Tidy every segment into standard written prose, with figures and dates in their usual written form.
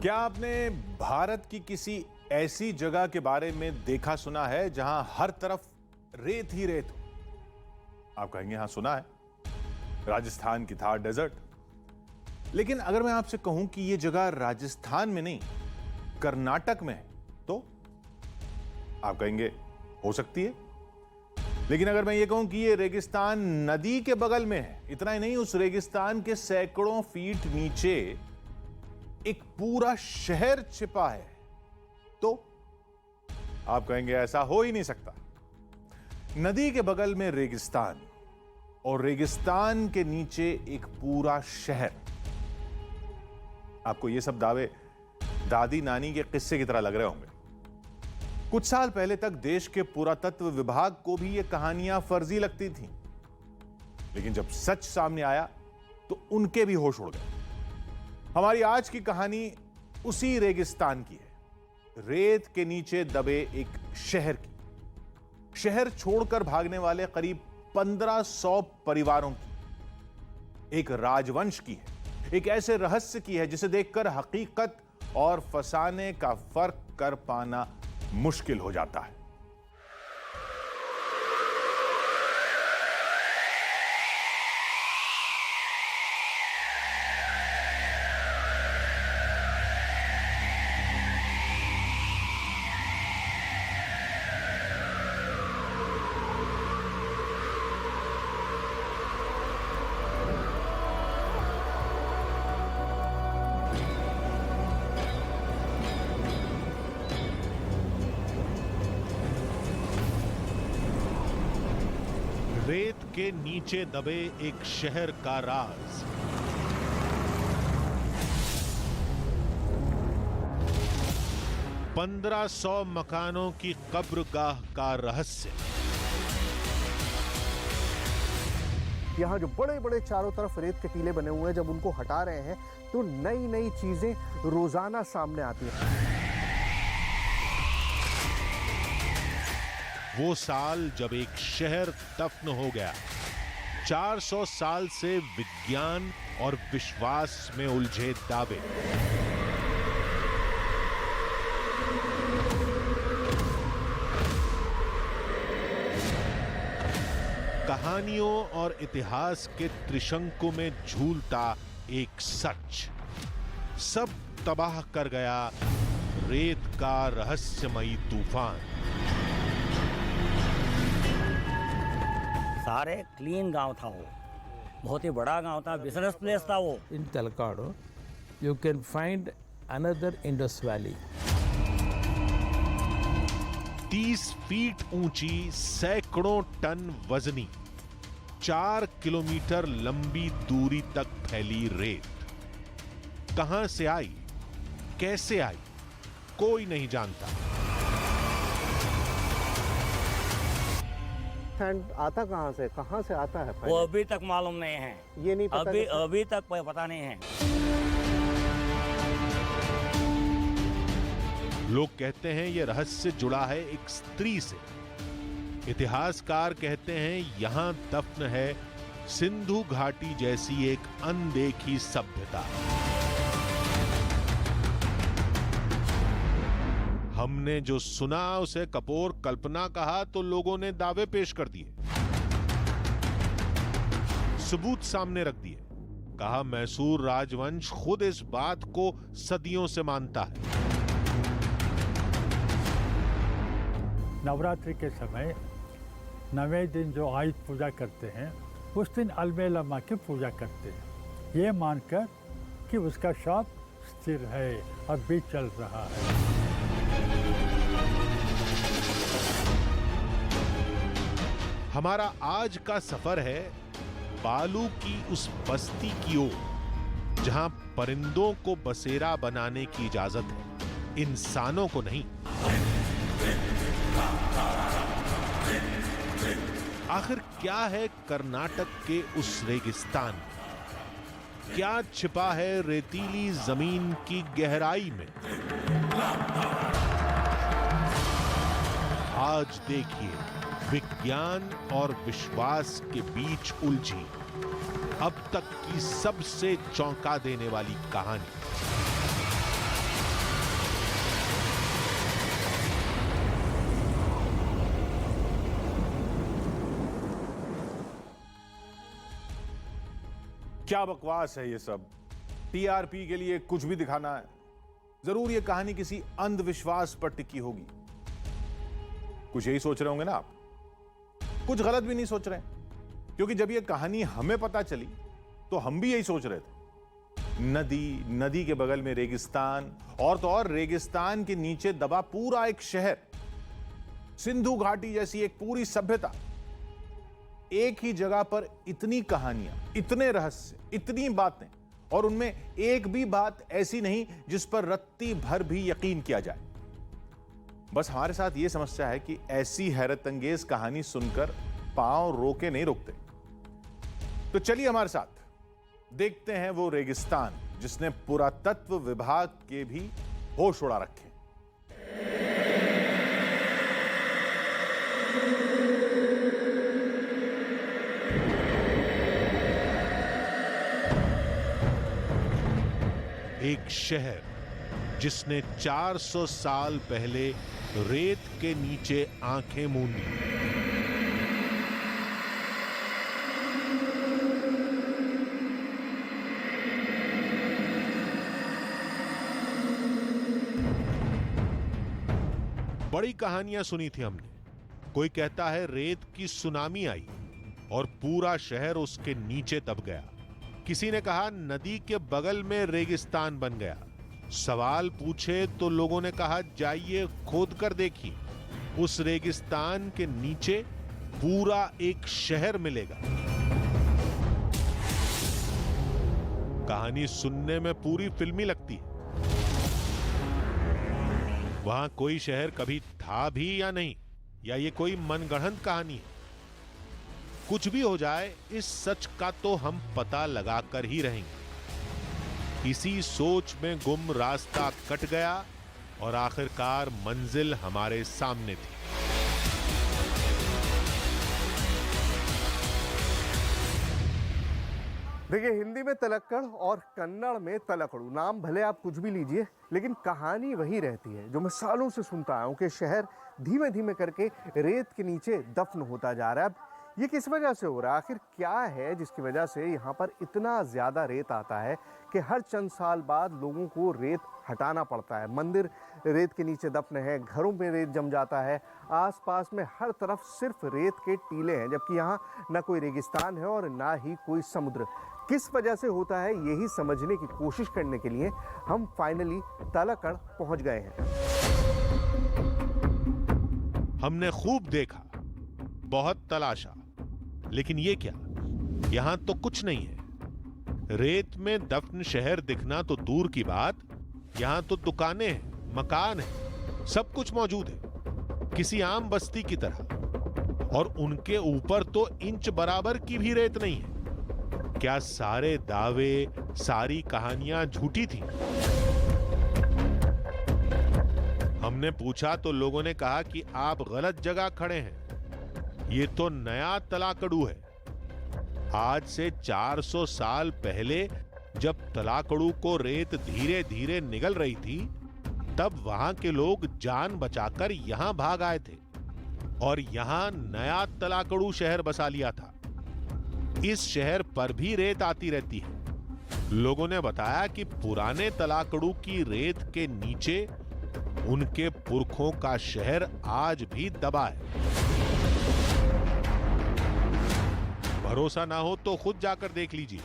क्या आपने भारत की किसी ऐसी जगह के बारे में देखा सुना है जहां हर तरफ रेत ही रेत हो? आप कहेंगे हां सुना है, राजस्थान की थार डेजर्ट। लेकिन अगर मैं आपसे कहूं कि यह जगह राजस्थान में नहीं कर्नाटक में है तो आप कहेंगे हो सकती है। लेकिन अगर मैं ये कहूं कि यह रेगिस्तान नदी के बगल में है, इतना ही नहीं, उस रेगिस्तान के सैकड़ों फीट नीचे एक पूरा शहर छिपा है, तो आप कहेंगे ऐसा हो ही नहीं सकता। नदी के बगल में रेगिस्तान और रेगिस्तान के नीचे एक पूरा शहर। आपको ये सब दावे दादी नानी के किस्से की तरह लग रहे होंगे। कुछ साल पहले तक देश के पुरातत्व विभाग को भी ये कहानियां फर्जी लगती थीं, लेकिन जब सच सामने आया तो उनके भी होश उड़ गए। हमारी आज की कहानी उसी रेगिस्तान की है, रेत के नीचे दबे एक शहर की। शहर छोड़कर भागने वाले करीब 1500 परिवारों की, एक राजवंश की है, एक ऐसे रहस्य की है जिसे देखकर हकीकत और फसाने का फर्क कर पाना मुश्किल हो जाता है। रेत के नीचे दबे एक शहर का राज। पंद्रह 1500 मकानों की कब्रगाह का रहस्य। यहाँ जो बड़े बड़े चारों तरफ रेत के टीले बने हुए हैं, जब उनको हटा रहे हैं तो नई नई चीजें रोजाना सामने आती हैं। वो साल जब एक शहर दफन हो गया। 400 साल से विज्ञान और विश्वास में उलझे दावे। कहानियों और इतिहास के त्रिशंकु में झूलता एक सच। सब तबाह कर गया रेत का रहस्यमयी तूफान। सारे क्लीन गांव था वो, बहुत ही बड़ा गांव था, बिजनेस प्लेस था वो। In Talakadu, you can find another Indus Valley. 30 feet ऊंची, सैकड़ों टन वजनी, 4 किलोमीटर लंबी दूरी तक फैली रेत कहां से आई, कैसे आई, कोई नहीं जानता। सैंड आता कहां से आता है? वो अभी तक मालूम नहीं है, ये नहीं पता। अभी तक पता नहीं है। लोग कहते हैं यह रहस्य जुड़ा है एक स्त्री से। इतिहासकार कहते हैं यहां दफन है सिंधु घाटी जैसी एक अनदेखी सभ्यता। हमने जो सुना उसे कपोर कल्पना कहा तो लोगों ने दावे पेश कर दिए, सबूत सामने रख दिए। कहा मैसूर राजवंश खुद इस बात को सदियों से मानता है। नवरात्रि के समय 9वें दिन जो आयुध पूजा करते हैं, उस दिन अलमेलम्मा की पूजा करते हैं, ये मानकर कि उसका शाप स्थिर है, अब भी चल रहा है। हमारा आज का सफर है बालू की उस बस्ती की ओर जहां परिंदों को बसेरा बनाने की इजाजत है, इंसानों को नहीं। आखिर क्या है कर्नाटक के उस रेगिस्तान में? क्या छिपा है रेतीली जमीन की गहराई में? आज देखिए विज्ञान और विश्वास के बीच उलझी अब तक की सबसे चौंका देने वाली कहानी। क्या बकवास है ये सब। टीआरपी के लिए कुछ भी दिखाना है। जरूर ये कहानी किसी अंधविश्वास पर टिकी होगी। कुछ यही सोच रहे होंगे ना आप। कुछ गलत भी नहीं सोच रहे, क्योंकि जब ये कहानी हमें पता चली तो हम भी यही सोच रहे थे। नदी के बगल में रेगिस्तान, और तो और रेगिस्तान के नीचे दबा पूरा एक शहर, सिंधु घाटी जैसी एक पूरी सभ्यता। एक ही जगह पर इतनी कहानियां, इतने रहस्य, इतनी बातें, और उनमें एक भी बात ऐसी नहीं जिस पर रत्ती भर भी यकीन किया जाए। बस हमारे साथ यह समस्या है कि ऐसी हैरत अंगेज कहानी सुनकर पांव रोके नहीं रुकते। तो चलिए हमारे साथ देखते हैं वो रेगिस्तान जिसने पुरातत्व विभाग के भी होश उड़ा रखे। एक शहर जिसने 400 साल पहले रेत के नीचे आंखें मूंदी। बड़ी कहानियां सुनी थी हमने। कोई कहता है रेत की सुनामी आई और पूरा शहर उसके नीचे दब गया। किसी ने कहा नदी के बगल में रेगिस्तान बन गया। सवाल पूछे तो लोगों ने कहा जाइए खोद कर देखिए, उस रेगिस्तान के नीचे पूरा एक शहर मिलेगा। कहानी सुनने में पूरी फिल्मी लगती है। वहां कोई शहर कभी था भी या नहीं, या ये कोई मनगढ़ंत कहानी है। कुछ भी हो जाए, इस सच का तो हम पता लगाकर ही रहेंगे। इसी सोच में गुम रास्ता कट गया और आखिरकार मंजिल हमारे सामने थी। देखिए, हिंदी में तलक्कड़ और कन्नड़ में तलकड़ू, नाम भले आप कुछ भी लीजिए, लेकिन कहानी वही रहती है जो मैं सालों से सुनता आया हूं कि शहर धीमे धीमे करके रेत के नीचे दफन होता जा रहा है। अब ये किस वजह से हो रहा है? आखिर क्या है जिसकी वजह से यहाँ पर इतना ज़्यादा रेत आता है कि हर चंद साल बाद लोगों को रेत हटाना पड़ता है? मंदिर रेत के नीचे दफन है, घरों में रेत जम जाता है, आसपास में हर तरफ सिर्फ रेत के टीले हैं, जबकि यहाँ ना कोई रेगिस्तान है और ना ही कोई समुद्र। किस वजह से होता है, यही समझने की कोशिश करने के लिए हम फाइनली तलक्कड़ पहुँच गए हैं। हमने खूब देखा, बहुत तलाशा, लेकिन ये क्या, यहां तो कुछ नहीं है। रेत में दफन शहर दिखना तो दूर की बात, यहां तो दुकानें हैं, मकान हैं, सब कुछ मौजूद है, किसी आम बस्ती की तरह। और उनके ऊपर तो इंच बराबर की भी रेत नहीं है। क्या सारे दावे, सारी कहानियां झूठी थी? हमने पूछा तो लोगों ने कहा कि आप गलत जगह खड़े हैं, ये तो नया तलाकड़ू है। आज से 400 साल पहले जब तलाकड़ू को रेत धीरे धीरे निगल रही थी, तब वहां के लोग जान बचाकर यहां भाग आए थे और यहां नया तलाकड़ू शहर बसा लिया था। इस शहर पर भी रेत आती रहती है। लोगों ने बताया कि पुराने तलाकड़ू की रेत के नीचे उनके पुरखों का शहर आज भी दबा है। भरोसा ना हो तो खुद जाकर देख लीजिए।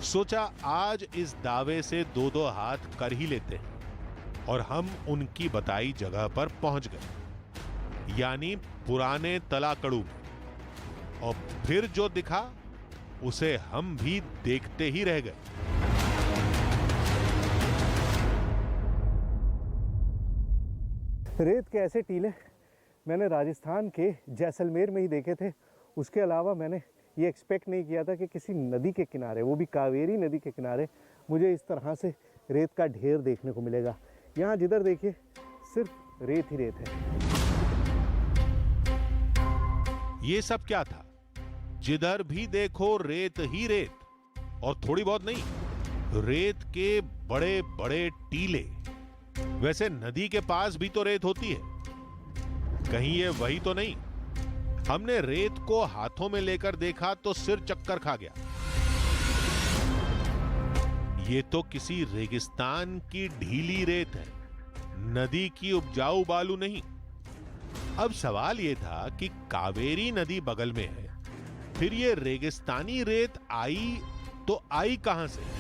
सोचा आज इस दावे से दो दो हाथ कर ही लेते हैं और हम उनकी बताई जगह पर पहुंच गए, यानी पुराने तलाकड़ू में। और फिर जो दिखा उसे हम भी देखते ही रह गए। रेत के ऐसे टीले मैंने राजस्थान के जैसलमेर में ही देखे थे। उसके अलावा मैंने ये एक्सपेक्ट नहीं किया था कि किसी नदी के किनारे, वो भी कावेरी नदी के किनारे, मुझे इस तरह से रेत का ढेर देखने को मिलेगा। यहाँ जिधर देखिए सिर्फ रेत ही रेत है। ये सब क्या था? जिधर भी देखो रेत ही रेत, और थोड़ी बहुत नहीं, रेत के बड़े बड़े टीले। वैसे नदी के पास भी तो रेत होती है, कहीं ये वही तो नहीं? हमने रेत को हाथों में लेकर देखा तो सिर चक्कर खा गया। ये तो किसी रेगिस्तान की ढीली रेत है, नदी की उपजाऊ बालू नहीं। अब सवाल ये था कि कावेरी नदी बगल में है, फिर ये रेगिस्तानी रेत आई तो आई कहां से?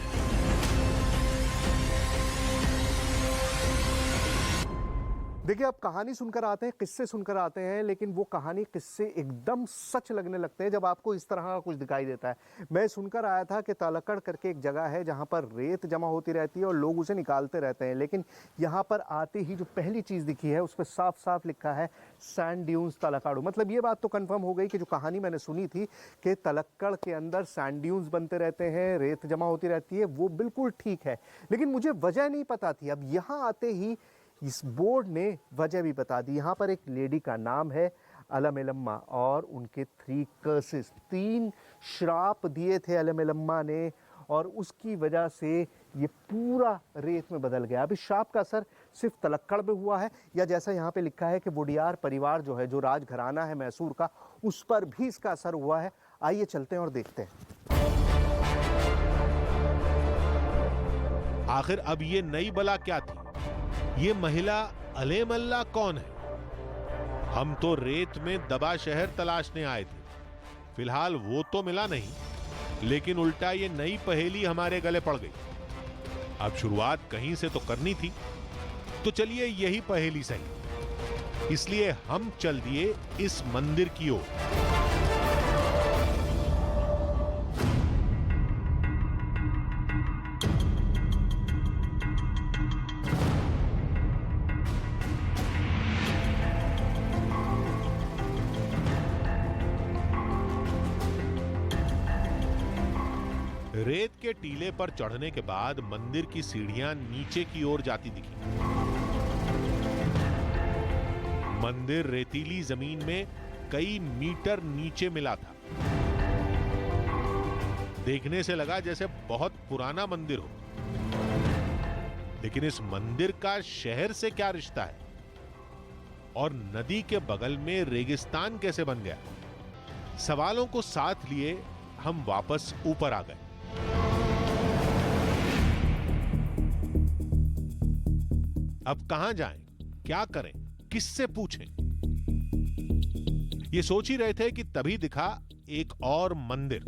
देखिए, आप कहानी सुनकर आते हैं, किस्से सुनकर आते हैं, लेकिन वो कहानी किस्से एकदम सच लगने लगते हैं जब आपको इस तरह का कुछ दिखाई देता है। मैं सुनकर आया था कि तलक्कड़ करके एक जगह है जहाँ पर रेत जमा होती रहती है और लोग उसे निकालते रहते हैं, लेकिन यहाँ पर आते ही जो पहली चीज़ दिखी है उस पर साफ साफ लिखा है सैंड ड्यून्स तलक्कड़। मतलब ये बात तो कन्फर्म हो गई कि जो कहानी मैंने सुनी थी कि तलक्कड़ के अंदर सैंड ड्यून्स बनते रहते हैं, रेत जमा होती रहती है, वो बिल्कुल ठीक है, लेकिन मुझे वजह नहीं पता थी। अब यहाँ आते ही इस बोर्ड ने वजह भी बता दी। यहाँ पर एक लेडी का नाम है अलमेलम्मा और उनके 3 कर्सेस, 3 श्राप दिए थे अलमेलम्मा ने, और उसकी वजह से ये पूरा रेत में बदल गया। अब इस श्राप का असर सिर्फ तलक्कड़ में हुआ है या जैसा यहाँ पे लिखा है कि वोडियार परिवार जो है, जो राजघराना है मैसूर का, उस पर भी इसका असर हुआ है। आइए चलते हैं और देखते हैं। आखिर अब ये नई बला क्या थी? ये महिला अलेमल्ला कौन है? हम तो रेत में दबा शहर तलाशने आए थे, फिलहाल वो तो मिला नहीं, लेकिन उल्टा ये नई पहेली हमारे गले पड़ गई। अब शुरुआत कहीं से तो करनी थी, तो चलिए यही पहेली सही। इसलिए हम चल दिए इस मंदिर की ओर। रेत के टीले पर चढ़ने के बाद मंदिर की सीढ़ियां नीचे की ओर जाती दिखी। मंदिर रेतीली जमीन में कई मीटर नीचे मिला था। देखने से लगा जैसे बहुत पुराना मंदिर हो, लेकिन इस मंदिर का शहर से क्या रिश्ता है? और नदी के बगल में रेगिस्तान कैसे बन गया? सवालों को साथ लिए हम वापस ऊपर आ गए। अब कहां जाएं, क्या करें, किससे पूछें? ये सोच ही रहे थे कि तभी दिखा एक और मंदिर।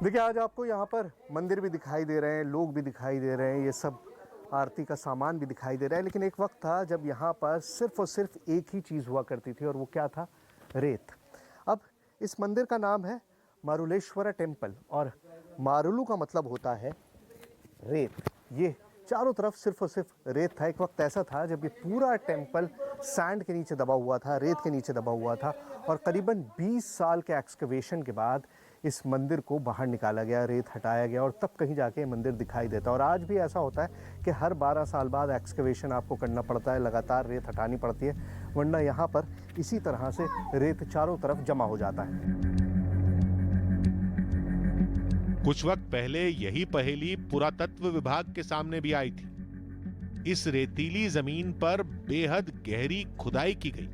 देखिए, आज आपको यहाँ पर मंदिर भी दिखाई दे रहे हैं, लोग भी दिखाई दे रहे हैं, ये सब आरती का सामान भी दिखाई दे रहा है, लेकिन एक वक्त था जब यहाँ पर सिर्फ और सिर्फ एक ही चीज़ हुआ करती थी और वो क्या था? रेत। अब इस मंदिर का नाम है मारुलेश्वरा टेम्पल और मारुलू का मतलब होता है रेत। ये चारों तरफ सिर्फ और सिर्फ रेत था। एक वक्त ऐसा था जब ये पूरा टेम्पल सैंड के नीचे दबा हुआ था, रेत के नीचे दबा हुआ था, और करीबन 20 साल के एक्सकवेशन के बाद इस मंदिर को बाहर निकाला गया, रेत हटाया गया, और तब कहीं जाके ये मंदिर दिखाई देता है। और आज भी ऐसा होता है कि हर 12 साल बाद एक्सकवेशन आपको करना पड़ता है, लगातार रेत हटानी पड़ती है, वरना यहाँ पर इसी तरह से रेत चारों तरफ जमा हो जाता है। कुछ वक्त पहले यही पहेली पुरातत्व विभाग के सामने भी आई थी। इस रेतीली जमीन पर बेहद गहरी खुदाई की गई।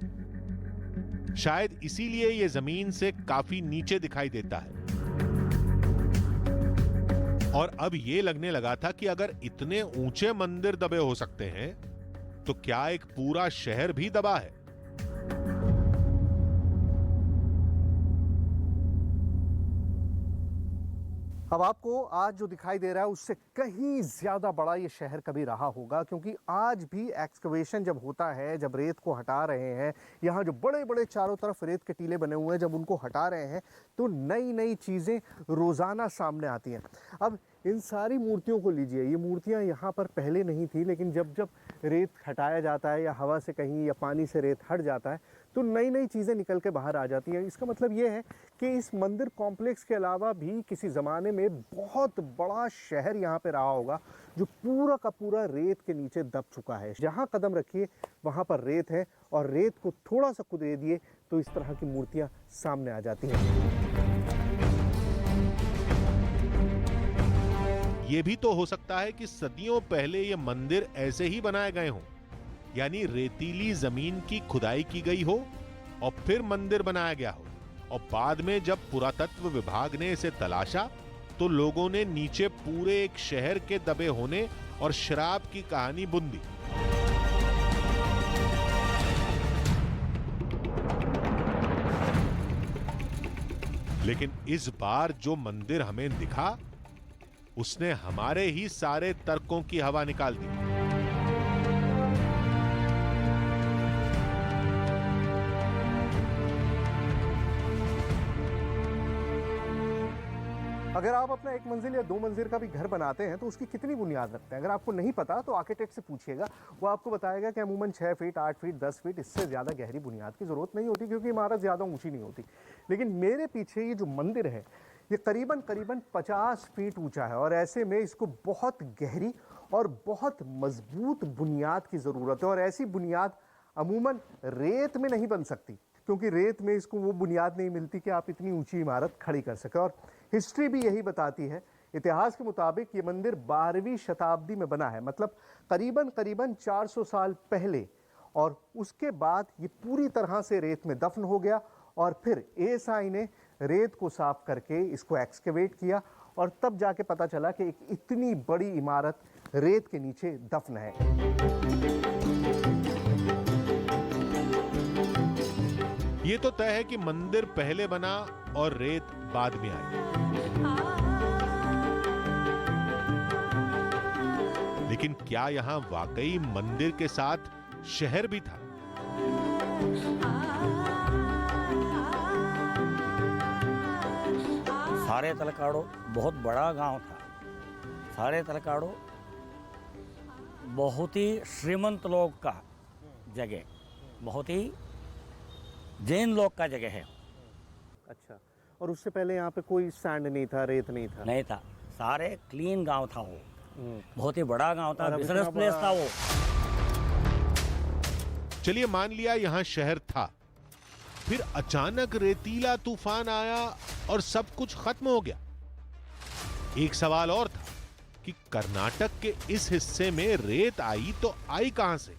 शायद इसीलिए यह जमीन से काफी नीचे दिखाई देता है। और अब यह लगने लगा था कि अगर इतने ऊंचे मंदिर दबे हो सकते हैं, तो क्या एक पूरा शहर भी दबा है? अब आपको आज जो दिखाई दे रहा है उससे कहीं ज़्यादा बड़ा ये शहर कभी रहा होगा, क्योंकि आज भी एक्सकवेशन जब होता है, जब रेत को हटा रहे हैं, यहाँ जो बड़े बड़े चारों तरफ रेत के टीले बने हुए हैं, जब उनको हटा रहे हैं तो नई नई चीज़ें रोज़ाना सामने आती हैं। अब इन सारी मूर्तियों को लीजिए, ये मूर्तियाँ यहाँ पर पहले नहीं थी, लेकिन जब जब रेत हटाया जाता है या हवा से कहीं या पानी से रेत हट जाता है तो नई नई चीज़ें निकल के बाहर आ जाती हैं। इसका मतलब ये है कि इस मंदिर कॉम्प्लेक्स के अलावा भी किसी ज़माने में बहुत बड़ा शहर यहाँ पे रहा होगा, जो पूरा का पूरा रेत के नीचे दब चुका है। जहाँ कदम रखिए वहाँ पर रेत है, और रेत को थोड़ा सा कुदेद दिए तो इस तरह की मूर्तियाँ सामने आ जाती हैं। यह भी तो हो सकता है कि सदियों पहले ये मंदिर ऐसे ही बनाए गए हों, यानी रेतीली जमीन की खुदाई की गई हो और फिर मंदिर बनाया गया हो, और बाद में जब पुरातत्व विभाग ने इसे तलाशा तो लोगों ने नीचे पूरे एक शहर के दबे होने और शराब की कहानी बुन दी। लेकिन इस बार जो मंदिर हमें दिखा उसने हमारे ही सारे तर्कों की हवा निकाल दी। अगर आप अपना एक मंजिल या 2 मंजिल का भी घर बनाते हैं तो उसकी कितनी बुनियाद रखते हैं? अगर आपको नहीं पता तो आर्किटेक्ट से पूछिएगा, वो आपको बताएगा कि अमूमन 6 फीट, 8 फीट, 10 फीट, इससे ज़्यादा गहरी बुनियाद की ज़रूरत नहीं होती, क्योंकि इमारत ज़्यादा ऊंची नहीं होती। लेकिन मेरे पीछे ये जो मंदिर है ये करीबन 50 फीट ऊंचा है, और ऐसे में इसको बहुत गहरी और बहुत मजबूत बुनियाद की ज़रूरत है। और ऐसी बुनियाद अमूमन रेत में नहीं बन सकती, क्योंकि रेत में इसको वो बुनियाद नहीं मिलती कि आप इतनी ऊंची इमारत खड़ी कर सकें। और हिस्ट्री भी यही बताती है, इतिहास के मुताबिक ये मंदिर 12वीं शताब्दी में बना है, मतलब करीबन 400 साल पहले। और उसके बाद ये पूरी तरह से रेत में दफन हो गया, और फिर एएसआई ने रेत को साफ करके इसको एक्सकेवेट किया, और तब जाके पता चला कि एक इतनी बड़ी इमारत रेत के नीचे दफन है। ये तो तय है कि मंदिर पहले बना और रेत बाद में आई, लेकिन क्या यहां वाकई मंदिर के साथ शहर भी था? सारे तलकाड़ो बहुत बड़ा गांव था। सारे तलकाड़ो बहुत ही श्रीमंत लोग का जगह, बहुत ही जैन लोग का जगह है। अच्छा, और उससे पहले यहाँ पे कोई सैंड नहीं था, रेत नहीं था? नहीं था, सारे क्लीन गांव था वो। बहुत ही बड़ा गांव था, और अब बिजनेस इतना प्लेस बड़ा- था वो। चलिए मान लिया यहां शहर था, फिर अचानक रेतीला तूफान आया और सब कुछ खत्म हो गया। एक सवाल और था कि कर्नाटक के इस हिस्से में रेत आई तो आई कहां से?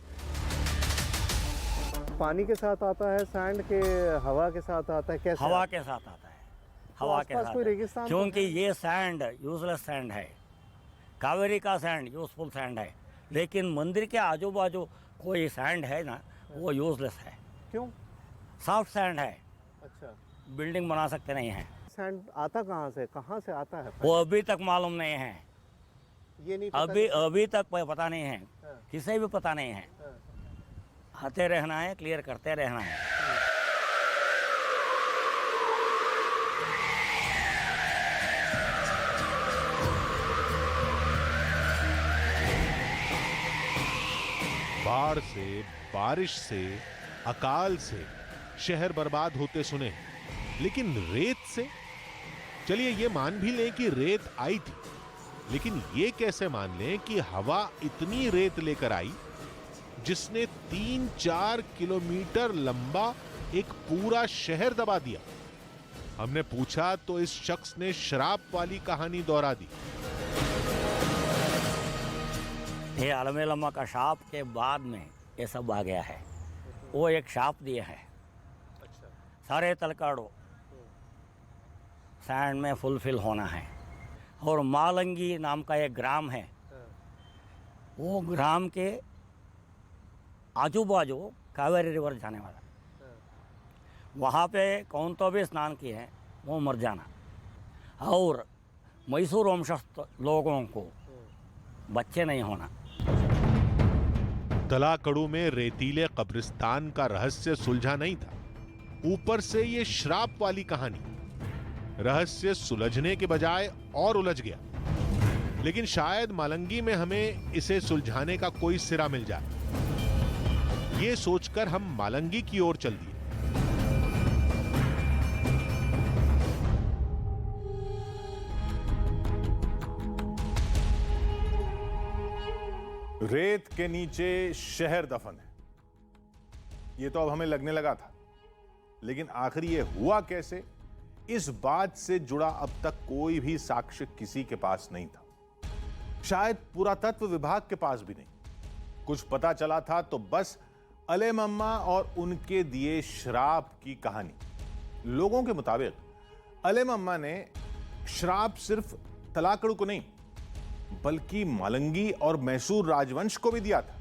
पानी के साथ आता है, सैंड के हवा के साथ आता है, कैसे? हवा के साथ आता है, हवा के आसपास साथ कोई है। रेगिस्तान तो क्योंकि ये सैंड यूजलेस सैंड है। कावेरी का सैंड यूजफुल सैंड है, लेकिन मंदिर के आजू बाजू कोई सैंड है ना, वो यूजलेस है। क्यों? सॉफ्ट सैंड है, अच्छा, बिल्डिंग बना सकते नहीं है। सैंड आता कहाँ से आता है? वो अभी तक मालूम नहीं है, ये नहीं पता अभी तक पता नहीं है, हाँ। किसी भी पता नहीं है। हाँ। आते रहना है, क्लियर करते रहना है। बाढ़ से, बारिश से, अकाल से शहर बर्बाद होते सुने, लेकिन रेत से? चलिए ये मान भी लें कि रेत आई थी, लेकिन ये कैसे मान लें कि हवा इतनी रेत लेकर आई जिसने 3-4 किलोमीटर लंबा एक पूरा शहर दबा दिया? हमने पूछा तो इस शख्स ने शराब वाली कहानी दोहरा दी। ये अलमेलम्मा का शाप के बाद में ये सब आ गया है। वो एक शाप दिया है। सारे तलकाड़ो सैंड में फुलफिल होना है। और मालंगी नाम का एक ग्राम है, वो ग्राम के आजू बाजू कावेरी रिवर जाने वाला, वहाँ पे कौन तो भी स्नान किए हैं वो मर जाना। और मैसूर वंशस्थ लोगों को बच्चे नहीं होना। तलाकड़ू में रेतीले कब्रिस्तान का रहस्य सुलझा नहीं था, ऊपर से ये श्राप वाली कहानी। रहस्य सुलझने के बजाय और उलझ गया, लेकिन शायद मालंगी में हमें इसे सुलझाने का कोई सिरा मिल जाए। ये सोचकर हम मालंगी की ओर चल दिए। रेत के नीचे शहर दफन है, ये तो अब हमें लगने लगा था, लेकिन आखिर ये हुआ कैसे, इस बात से जुड़ा अब तक कोई भी साक्ष्य किसी के पास नहीं था। शायद पुरातत्व विभाग के पास भी नहीं। कुछ पता चला था तो बस अलेमम्मा और उनके दिए श्राप की कहानी। लोगों के मुताबिक अलेमम्मा ने श्राप सिर्फ तलाकड़ू को नहीं बल्कि मालंगी और मैसूर राजवंश को भी दिया था।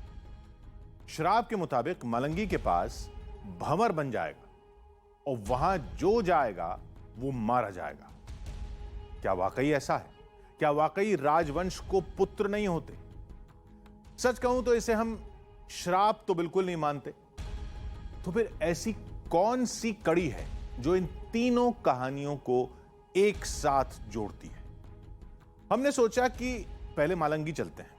श्राप के मुताबिक मालंगी के पास भंवर बन जाएगा और वहां जो जाएगा वो मारा जाएगा। क्या वाकई ऐसा है? क्या वाकई राजवंश को पुत्र नहीं होते? सच कहूं तो इसे हम श्राप तो बिल्कुल नहीं मानते। तो फिर ऐसी कौन सी कड़ी है जो इन तीनों कहानियों को एक साथ जोड़ती है? हमने सोचा कि पहले मालंगी चलते हैं,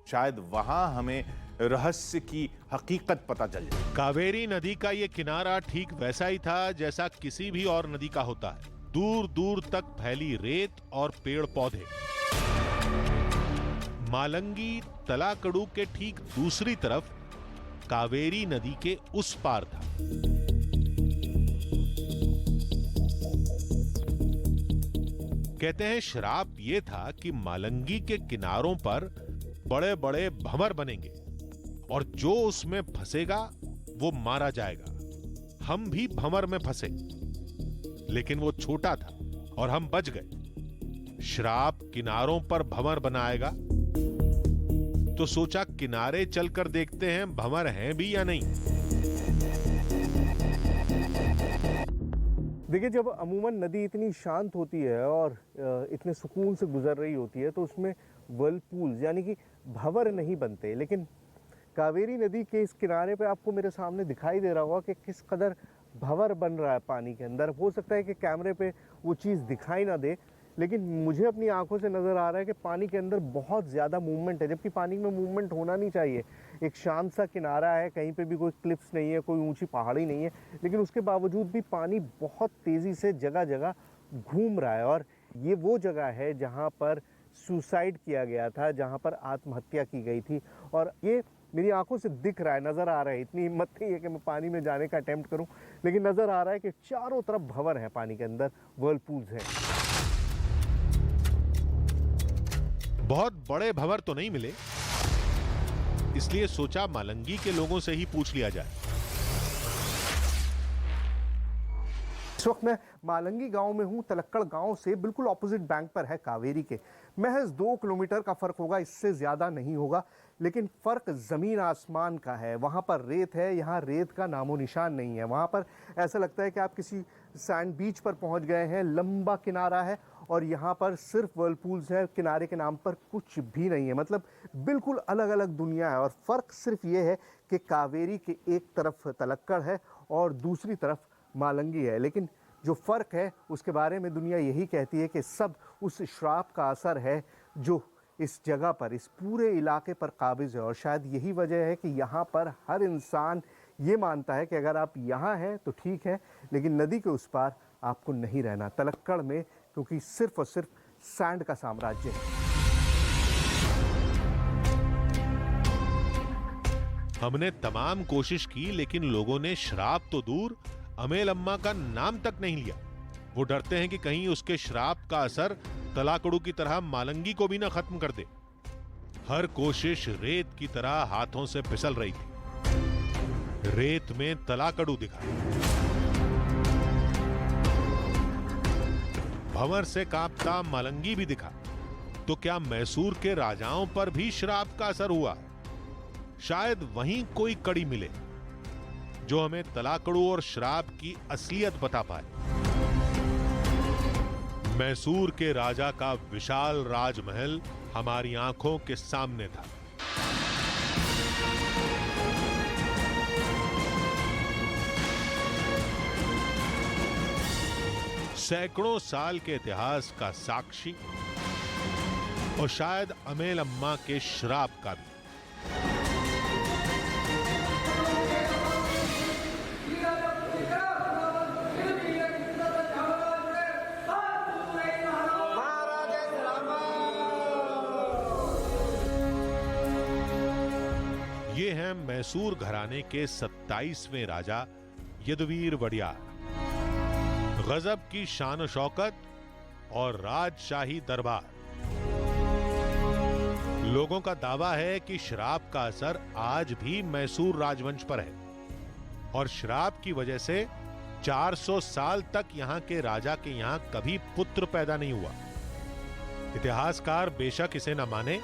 शायद वहां हमें रहस्य की हकीकत पता चल जाए। कावेरी नदी का यह किनारा ठीक वैसा ही था जैसा किसी भी और नदी का होता है। दूर दूर तक फैली रेत और पेड़ पौधे। मालंगी तलाकड़ू के ठीक दूसरी तरफ कावेरी नदी के उस पार था। कहते हैं श्राप यह था कि मालंगी के किनारों पर बड़े बड़े भंवर बनेंगे और जो उसमें फंसेगा वो मारा जाएगा। हम भी भंवर में फंसे, लेकिन वो छोटा था और हम बच गए। श्राप किनारों पर भंवर बनाएगा, तो सोचा किनारे चलकर देखते हैं भंवर हैं भी या नहीं। देखिए, जब अमूमन नदी इतनी शांत होती है और इतने सुकून से गुजर रही होती है तो उसमें व्हर्लपूल्स यानी कि भंवर नहीं बनते। लेकिन कावेरी नदी के इस किनारे पे आपको मेरे सामने दिखाई दे रहा होगा कि किस कदर भंवर बन रहा है पानी के अंदर। हो सकता है कि कैमरे पे वो चीज़ दिखाई ना दे, लेकिन मुझे अपनी आंखों से नज़र आ रहा है कि पानी के अंदर बहुत ज़्यादा मूवमेंट है, जबकि पानी में मूवमेंट होना नहीं चाहिए। एक शांत सा किनारा है, कहीं पे भी कोई क्लिप्स नहीं है, कोई ऊंची पहाड़ी नहीं है, लेकिन उसके बावजूद भी पानी बहुत तेज़ी से जगह जगह घूम रहा है। और ये वो जगह है जहाँ पर सुसाइड किया गया था, जहाँ पर आत्महत्या की गई थी। और ये मेरी आंखों से दिख रहा है, नज़र आ रहा है। इतनी हिम्मत नहीं है कि मैं पानी में जाने का अटेम्प्ट करूं, लेकिन नज़र आ रहा है कि चारों तरफ भंवर है पानी के अंदर, व्हर्लपूल्स हैं। बहुत बड़े भंवर तो नहीं मिले, इसलिए सोचा मालंगी के लोगों से ही पूछ लिया जाए। इस वक्त मैं मालंगी गांव में हूं। तलक्कड़ गांव से बिल्कुल ऑपोजिट बैंक पर है कावेरी के। महज 2 किलोमीटर का फर्क होगा, इससे ज्यादा नहीं होगा, लेकिन फर्क जमीन आसमान का है। वहां पर रेत है, यहाँ रेत का नामो निशान नहीं है। वहां पर ऐसा लगता है कि आप किसी सैंड बीच पर पहुंच गए हैं। लंबा किनारा है और यहाँ पर सिर्फ व्हर्लपूल्स है, किनारे के नाम पर कुछ भी नहीं है। मतलब बिल्कुल अलग अलग दुनिया है। और फर्क सिर्फ ये है कि कावेरी के एक तरफ तलक्कड़ है और दूसरी तरफ मालंगी है। लेकिन जो फ़र्क है उसके बारे में दुनिया यही कहती है कि सब उस श्राप का असर है जो इस जगह पर, इस पूरे इलाके पर काबिज़ है। और शायद यही वजह है कि यहाँ पर हर इंसान ये मानता है कि अगर आप यहाँ हैं तो ठीक है, लेकिन नदी के उस पार आपको नहीं रहना, तलक्कड़ में, क्योंकि सिर्फ और सिर्फ सैंड का साम्राज्य है। हमने तमाम कोशिश की, लेकिन लोगों ने श्राप तो दूर अमेलम्मा का नाम तक नहीं लिया। वो डरते हैं कि कहीं उसके श्राप का असर तलाकड़ू की तरह मालंगी को भी ना खत्म कर दे। हर कोशिश रेत की तरह हाथों से फिसल रही थी। रेत में तलाकड़ू दिखा, भंवर से कांपता मालंगी भी दिखा। तो क्या मैसूर के राजाओं पर भी श्राप का असर हुआ? शायद वहीं कोई कड़ी मिले जो हमें तलाकड़ू और श्राप की असलियत बता पाए। मैसूर के राजा का विशाल राजमहल हमारी आंखों के सामने था। सैकड़ों साल के इतिहास का साक्षी और शायद अमेलम्मा के श्राप का भी। ये हैं मैसूर घराने के 27वें राजा यदुवीर वडियार। गजब की शान शौकत और राजशाही दरबार। लोगों का दावा है कि श्राप का असर आज भी मैसूर राजवंश पर है और श्राप की वजह से 400 साल तक यहां के राजा के यहां कभी पुत्र पैदा नहीं हुआ। इतिहासकार बेशक इसे न माने,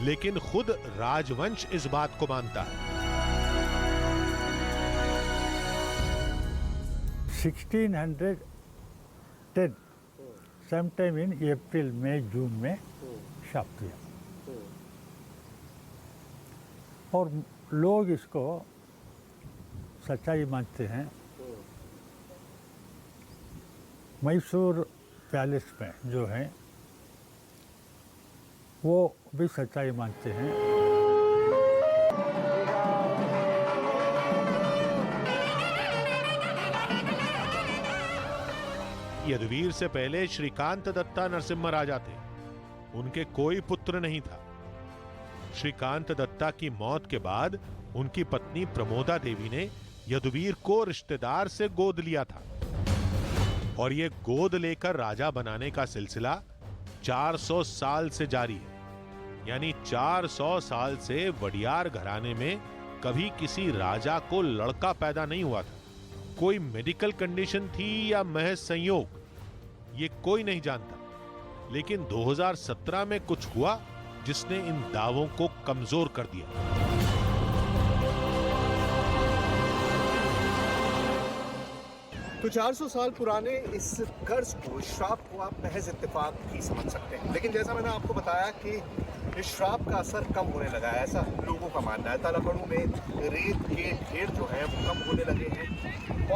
लेकिन खुद राजवंश इस बात को मानता है। 1610 sometime in अप्रैल मई जून में शाप किया और लोग इसको सच्चाई मानते हैं। मैसूर पैलेस में जो है वो भी सच्चाई मानते हैं। यदुवीर से पहले श्रीकांत दत्ता नरसिम्हा राजा थे। उनके कोई पुत्र नहीं था। श्रीकांत दत्ता की मौत के बाद उनकी पत्नी प्रमोदा देवी ने यदुवीर को रिश्तेदार से गोद लिया था और यह गोद लेकर राजा बनाने का सिलसिला 400 साल से जारी है। यानी 400 साल से वडियार घराने में कभी किसी राजा को लड़का पैदा नहीं हुआ था। कोई मेडिकल कंडीशन थी या महज संयोग, ये कोई नहीं जानता, लेकिन 2017 में कुछ हुआ जिसने इन दावों को कमजोर कर दिया। तो 400 साल पुराने इस कर्ज को, श्राप को आप महज इत्तेफाक ही समझ सकते हैं, लेकिन जैसा मैंने आपको बताया कि इस श्राप का असर कम होने लगा है, ऐसा लोगों का मानना है। तलाकड़ू में रेत के ढेर जो है वो कम होने लगे हैं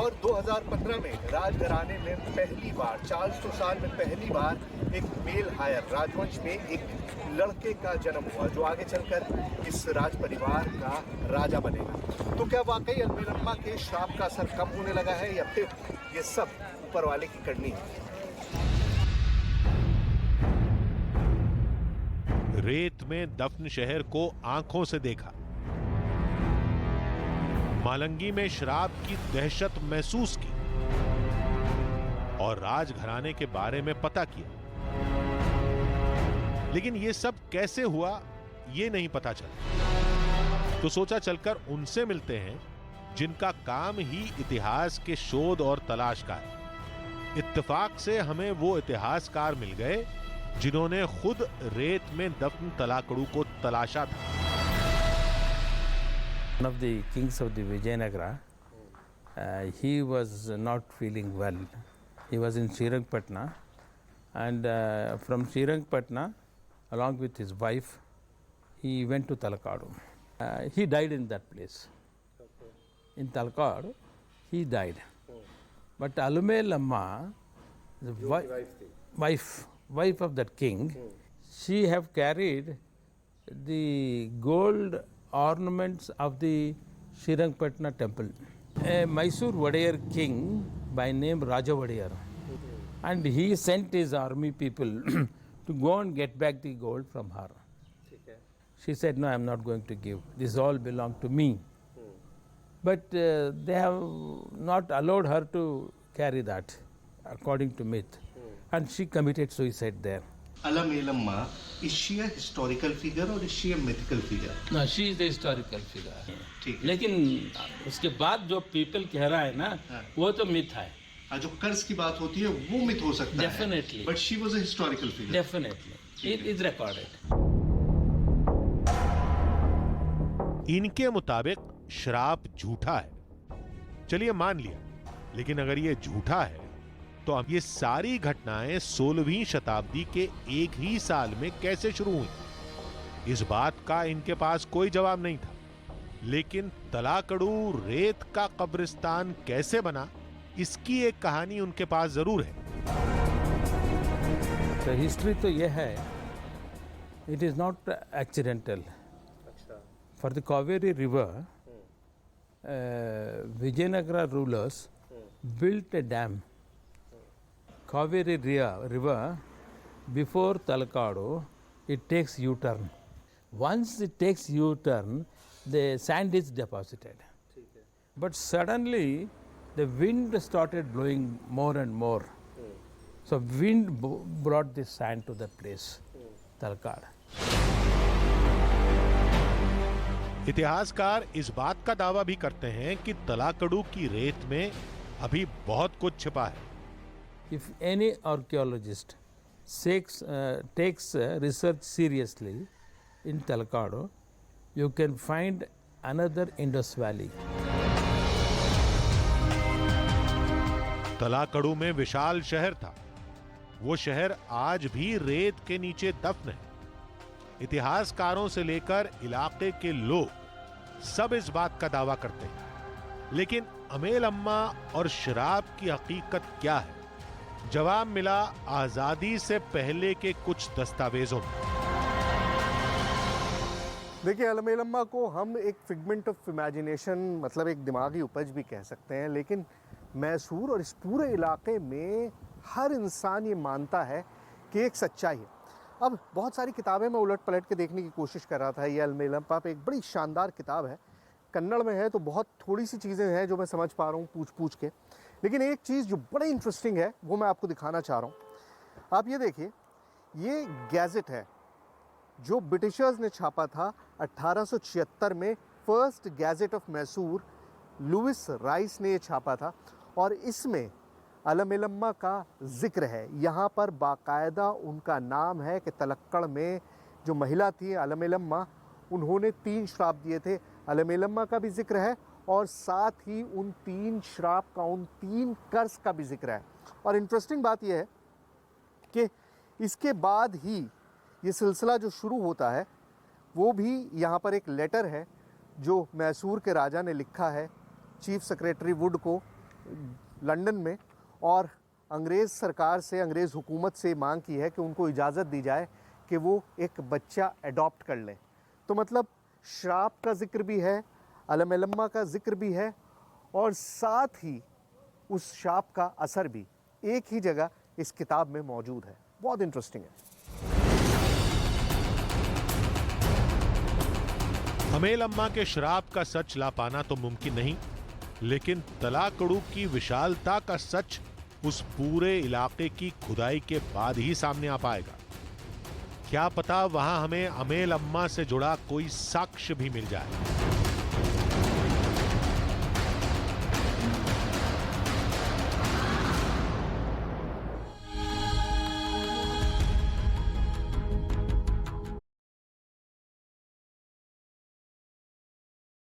और 2015 में राजघराने में पहली बार, 400 साल में पहली बार एक मेल हायर राजवंश में एक लड़के का जन्म हुआ जो आगे चलकर इस राज परिवार का राजा बनेगा। तो क्या वाकई अलमेलम्मा के श्राप का असर कम होने लगा है या फिर ये सब ऊपर वाले की करनी है? रेत में दफन शहर को आंखों से देखा, मालंगी में शराब की दहशत महसूस की और राजघराने के बारे में पता किया, लेकिन यह सब कैसे हुआ यह नहीं पता चला। तो सोचा चलकर उनसे मिलते हैं जिनका काम ही इतिहास के शोध और तलाश का है। इत्तेफाक से हमें वो इतिहासकार मिल गए जिन्होंने खुद रेत में दफन तलाकड़ू को तलाशा था। One of the kings of the Vijayanagara, he was not feeling well. He was in Srirangpatna, and from Srirangpatna, along with his wife, he went to Talakadu. He died in that place. In Talakadu, he died. But Alumelamma, the wife of that king, she have carried the gold ornaments of the Srirangpatna temple. A Mysore Wadiyar king by name Raja Wadiyar, and he sent his army people to go and get back the gold from her. She said, no, I am not going to give. This all belong to me. But they have not allowed her to carry that, according to myth. And she committed suicide there. Alamelamma, is she a historical figure or is she a mythical figure? No, she is the historical figure. ठीक है। लेकिन उसके बाद जो people कह रहा है ना, वो तो मिथ है. जो कर्ज की बात होती है वो मिथ हो सकता है। Definitely. But she was a historical figure. Definitely. It is recorded. इनके मुताबिक श्राप झूठा है। चलिए मान लिया, लेकिन अगर ये झूठा है तो अब ये सारी घटनाएं 16वीं शताब्दी के एक ही साल में कैसे शुरू हुई? इस बात का इनके पास कोई जवाब नहीं था। लेकिन तलाकड़ू रेत का कब्रिस्तान कैसे बना, इसकी एक कहानी उनके पास जरूर है। तो हिस्ट्री तो यह है, it is not accidental. For the Kaveri river, Vijayanagara rulers built a dam, Kaveri river, before Talakadu. It takes U-turn. Once it takes U-turn, the sand is deposited. But suddenly, the wind started blowing more and more. So wind brought this sand to that place, Talakad. इतिहासकार इस बात का दावा भी करते हैं कि तलाकड़ू की रेत में अभी बहुत कुछ छिपा है। If any archaeologist takes research seriously in Talakadu, you can find another Indus Valley. तलाकड़ू में विशाल शहर था। वो शहर आज भी रेत के नीचे दफन है। इतिहासकारों से लेकर इलाके के लोग सब इस बात का दावा करते हैं। लेकिन अमेल अम्मा और शराब की हकीकत क्या है? जवाब मिला आजादी से पहले के कुछ दस्तावेजों में। देखिए, अलमेलम्मा को हम एक फिगमेंट ऑफ इमेजिनेशन, मतलब एक दिमागी उपज भी कह सकते हैं, लेकिन मैसूर और इस पूरे इलाके में हर इंसान ये मानता है कि एक सच्चाई है। अब बहुत सारी किताबें मैं उलट पलट के देखने की कोशिश कर रहा था। ये अलमेलम्मा पे एक बड़ी शानदार किताब है, कन्नड़ में है, तो बहुत थोड़ी सी चीज़ें हैं जो मैं समझ पा रहा हूँ पूछ के। लेकिन एक चीज़ जो बड़ी इंटरेस्टिंग है वो मैं आपको दिखाना चाह रहा हूँ। आप ये देखिए, ये गैजेट है जो ब्रिटिशर्स ने छापा था 1876 में। First gazette of Mysore Lewis Rice ने ये छापा था और इसमें अलमेलम्मा का जिक्र है। यहाँ पर बाकायदा उनका नाम है कि तलक्कड़ में जो महिला थी अलमेलम्मा, उन्होंने 3 श्राप दिए थे। अलमेलम्मा का भी जिक्र है और साथ ही उन 3 श्राप का, उन 3 कर्ज का भी जिक्र है। और इंटरेस्टिंग बात यह है कि इसके बाद ही ये सिलसिला जो शुरू होता है वो भी यहाँ पर एक लेटर है जो मैसूर के राजा ने लिखा है चीफ सेक्रेटरी वुड को लंदन में, और अंग्रेज़ सरकार से, अंग्रेज़ हुकूमत से मांग की है कि उनको इजाज़त दी जाए कि वो एक बच्चा अडॉप्ट कर लें। तो मतलब श्राप का जिक्र भी है, अलमेलम्मा का जिक्र भी है और साथ ही उस श्राप का असर भी एक ही जगह इस किताब में मौजूद है। बहुत इंटरेस्टिंग है। अमेल अम्मा के श्राप का सच ला पाना तो मुमकिन नहीं, लेकिन तलाकड़ू की विशालता का सच उस पूरे इलाके की खुदाई के बाद ही सामने आ पाएगा। क्या पता वहां हमें अमेल अम्मा से जुड़ा कोई साक्ष्य भी मिल जाए।